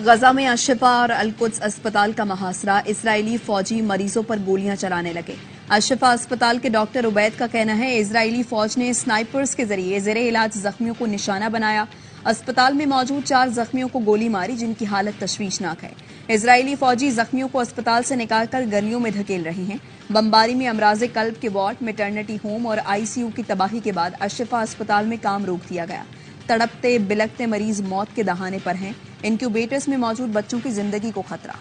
गजा में अशिफा और अल-कुद्स अस्पताल का मुहासरा, इजरायली फौजी मरीजों पर गोलियां चलाने लगे। अशिफा अस्पताल के डॉक्टर उबैद का कहना है, इजरायली फौज ने स्नाइपर्स के जरिए जेरे इलाज जख्मियों को निशाना बनाया। अस्पताल में मौजूद 4 जख्मियों को गोली मारी, जिनकी हालत तशवीशनाक है। इजरायली फौजी जख्मियों को अस्पताल से निकालकर गलियों में धकेल रहे हैं। बमबारी में अमराज कल्ब के वार्ड, मैटरनिटी होम और आईसीयू की तबाही के बाद अशिफा अस्पताल में काम रोक दिया गया। तड़पते बिलखते मरीज मौत के दहाने पर हैं। इनक्यूबेटर्स में मौजूद बच्चों की जिंदगी को खतरा।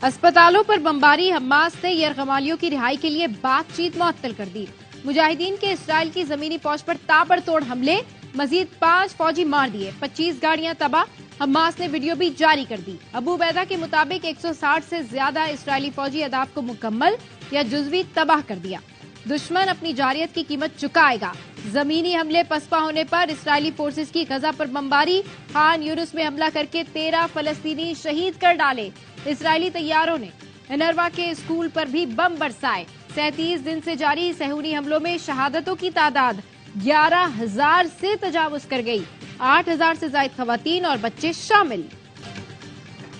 अस्पतालों पर बमबारी, हमास ने यरगमालियों की रिहाई के लिए बातचीत मुअत्तल कर दी। मुजाहिदीन के इसराइल की जमीनी फौज पर ताबड़तोड़ हमले, मजीद 5 फौजी मार दिए, 25 गाड़ियां तबाह। हमास ने वीडियो भी जारी कर दी। अबू बैदा के मुताबिक 160 से ज्यादा इसराइली फौजी अहदाफ को मुकम्मल या जुजवी तबाह कर दिया। दुश्मन अपनी जारियत की कीमत चुकाएगा। जमीनी हमले पसपा होने पर इसराइली फोर्सेस की गजा पर बमबारी, खान यूनुस में हमला करके 13 फलस्तीनी शहीद कर डाले। इसराइली तैयारों ने अनरवा के स्कूल पर भी बम बरसाए। 37 दिन से जारी सहूनी हमलों में शहादतों की तादाद 11,000 से तजावुज कर गई। 8,000 से ज्यादा खवातीन और बच्चे शामिल।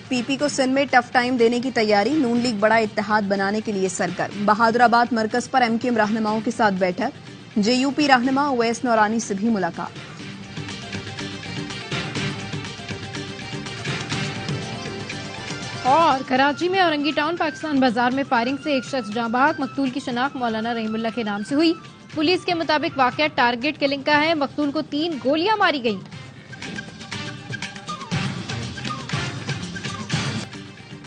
पीपी को सिंध में टफ टाइम देने की तैयारी, नून लीग बड़ा इत्तेहाद बनाने के लिए सरगर्म। बहादुराबाद मरकज पर एमकेएम रहनुमाओं के साथ बैठक, जेयूपी रहनुमा उवैस नौरानी से भी मुलाकात। और कराची में औरंगी टाउन पाकिस्तान बाजार में फायरिंग से एक शख्स जाँ बहक, मकतूल की शनाख्त मौलाना रहीमुल्ला के नाम से हुई। पुलिस के मुताबिक वाकया टारगेट किलिंग का है। मकतूल को 3 गोलियां मारी गई।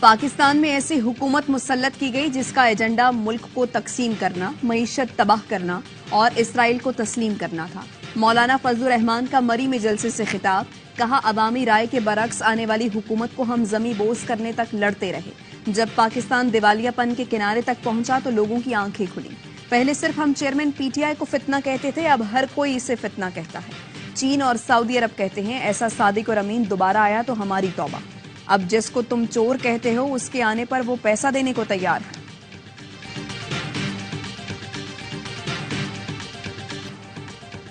पाकिस्तान में ऐसी हुकूमत मुसल्लत की गई जिसका एजेंडा मुल्क को तकसीम करना, मईशत तबाह करना और इसराइल को तस्लीम करना था। मौलाना फजलुर रहमान का मरी में जलसे से खिताब, कहा अवामी राय के बरक्स आने वाली हुकूमत को हम जमी बोस करने तक लड़ते रहे। जब पाकिस्तान दिवालियापन के किनारे तक पहुंचा तो लोगों की आंखें खुली। पहले सिर्फ हम चेयरमैन पीटीआई को फितना कहते थे, अब हर कोई इसे फितना कहता है। चीन और सऊदी अरब कहते हैं ऐसा सादिक और अमीन दोबारा आया तो हमारी तौबा। अब जिसको तुम चोर कहते हो उसके आने पर वो पैसा देने को तैयार है।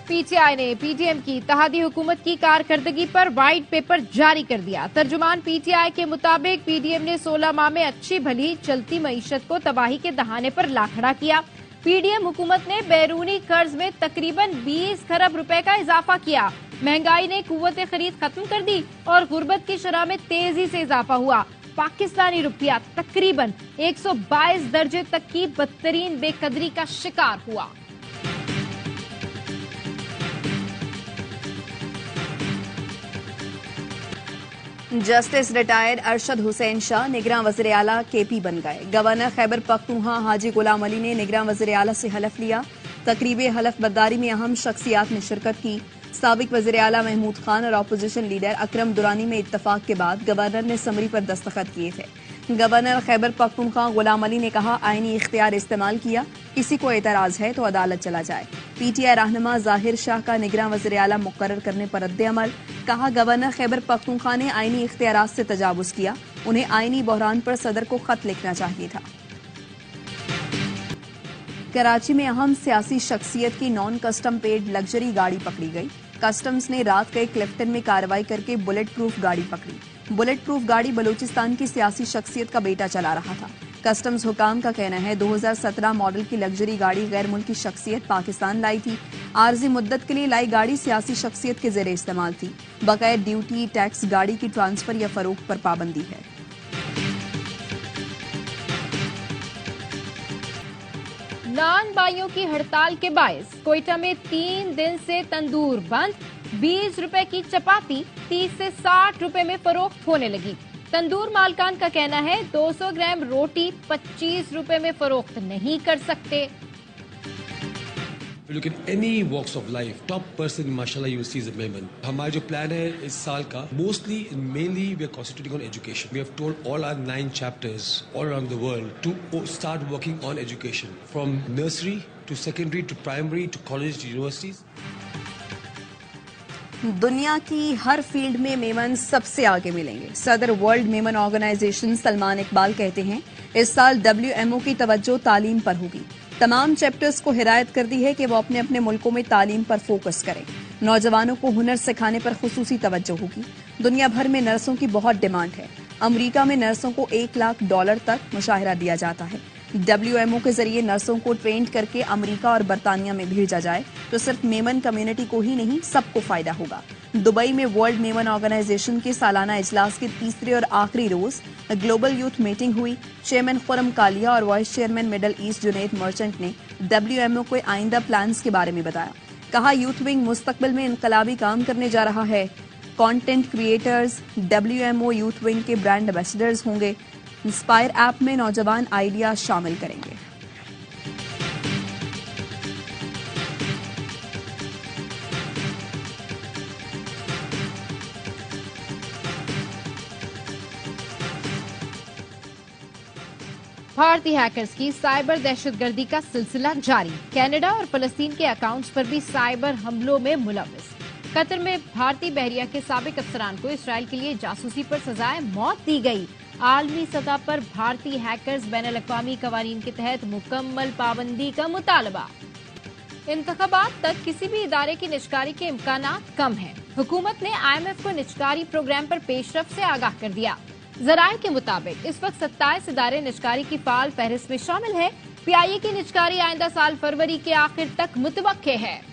पीटीआई ने पीटीएम की इत्तेहादी हुकूमत की कारकर्दगी पर व्हाइट पेपर जारी कर दिया। तर्जुमान पीटीआई के मुताबिक पीडीएम ने 16 माह में अच्छी भली चलती मईशत को तबाही के दहाने पर ला खड़ा किया। पीडीएम हुकूमत ने बैरूनी कर्ज में तकरीबन 20 खरब रुपए का इजाफा किया। महंगाई ने कुव्वत खरीद खत्म कर दी और गुर्बत की शरह में तेजी से इजाफा हुआ। पाकिस्तानी रुपया तकरीबन 122 दर्जे तक की बदतरीन बेकदरी का शिकार हुआ। जस्टिस रिटायर्ड अरशद हुसैन शाह निगरान वज़ीर आला केपी बन गए। गवर्नर खैबर पख्तूनख्वा हाजी गुलाम अली ने निगरान वज़ीर आला से हलफ लिया। तकरीब हलफ बर्दारी में अहम शख्सियात ने शिरकत की। साबिक वज़ीर आला महमूद खान और अपोजिशन लीडर अकरम दुरानी में इत्तफाक के बाद गवर्नर ने समरी पर दस्तखत किए थे। गवर्नर खैबर पख्तूनख्वा गुलाम अली ने कहा, आईनी इख्तियार इस्तेमाल किया, किसी को एतराज है तो अदालत चला जाए। पीटीआई रहनुमा जाहिर शाह का निगरान वज़ीर आला मुकर्रर करने पर रद्द-ए-अमल, कहा गवर्नर खैबर पख्तूनख्वा ने आईनी इख्तियारात से तजावुज किया, उन्हें आईनी बहरान पर सदर को खत लिखना चाहिए था। कराची में अहम सियासी शख्सियत की नॉन कस्टम पेड लग्जरी गाड़ी पकड़ी गई। कस्टम्स ने रात गए क्लिफ्टन में कार्रवाई करके बुलेट प्रूफ गाड़ी पकड़ी। बुलेट प्रूफ गाड़ी बलूचिस्तान की सियासी शख्सियत का बेटा चला रहा था। कस्टम्स हुकाम का कहना है 2017 मॉडल की लग्जरी गाड़ी गैर मुल्की शख्सियत पाकिस्तान लाई थी। आर्जी मुद्दत के लिए लाई गाड़ी सियासी शख्सियत के जेरे इस्तेमाल थी। बकाया ड्यूटी टैक्स गाड़ी की ट्रांसफर या फरोख्त पर पाबंदी है। नान बाइयों की हड़ताल के बायस कोयटा में 3 दिन से तंदूर बंद। 20 रुपए की चपाती 30 से 60 रुपए में फरोख्त होने लगी। तंदूर मालकान का कहना है 200 ग्राम रोटी 25 रुपए में फरोख्त नहीं कर सकते। If you look at any walks of life, top person, mashallah, you will see is a women. हमारा जो प्लान है इस साल का, mostly and mainly we are concentrating on education. We have told all our 9 chapters all around the world to start working on education, from nursery to secondary to primary to college to universities. दुनिया की हर field में मेमन सबसे आगे मिलेंगे। सदर world Memon organisation Salman Iqbal कहते हैं इस साल WMO की तवज्जो तालीम पर होगी। तमाम चैप्टर्स को हिदायत कर दी है कि वो अपने अपने मुल्कों में तालीम पर फोकस करें। नौजवानों को हुनर सिखाने पर खुसूसी तवज्जो होगी। दुनिया भर में नर्सों की बहुत डिमांड है। अमेरिका में नर्सों को $1 लाख तक मुशाहिरा दिया जाता है। WMO के जरिए नर्सों को ट्रेंड करके अमेरिका और बरतानिया में भेजा जाए तो सिर्फ मेमन कम्युनिटी को ही नहीं, सबको फायदा होगा। दुबई में वर्ल्ड मेमन ऑर्गेनाइजेशन के सालाना इजलास के तीसरे और आखिरी रोज ग्लोबल यूथ मीटिंग हुई। चेयरमैन खुरम कालिया और vice chairman middle east Junaid merchant ने WMO को आइंदा प्लान्स के बारे में बताया। कहा, यूथ विंग मुस्तकबिल में इनकलाबी काम करने जा रहा है। Content creators WMO youth wing के ब्रांड एम्बेसडर्स होंगे। इंस्पायर ऐप में नौजवान आइडिया शामिल करेंगे। भारतीय हैकर्स की साइबर दहशतगर्दी का सिलसिला जारी। कनाडा और फलस्तीन के अकाउंट्स पर भी साइबर हमलों में मुलविस। कतर में भारतीय बहरिया के साबिक अफसरान को इसराइल के लिए जासूसी पर सजाए मौत दी गई। आलमी सतह पर भारतीय हैकर्स बैनुल-अक़वामी कवानीन के तहत मुकम्मल पाबंदी का मुतालबा। इंतखाबात तक किसी भी इदारे की निजकारी के इम्कानात कम हैं। हुकूमत ने IMF को निजकारी प्रोग्राम पर पेशरफ से आगाह कर दिया। जराये के मुताबिक इस वक्त 27 इदारे निजकारी की फाल फहरिस्त में शामिल है। PIA की निजकारी आइंदा साल फरवरी के आखिर तक मुतवक्के है।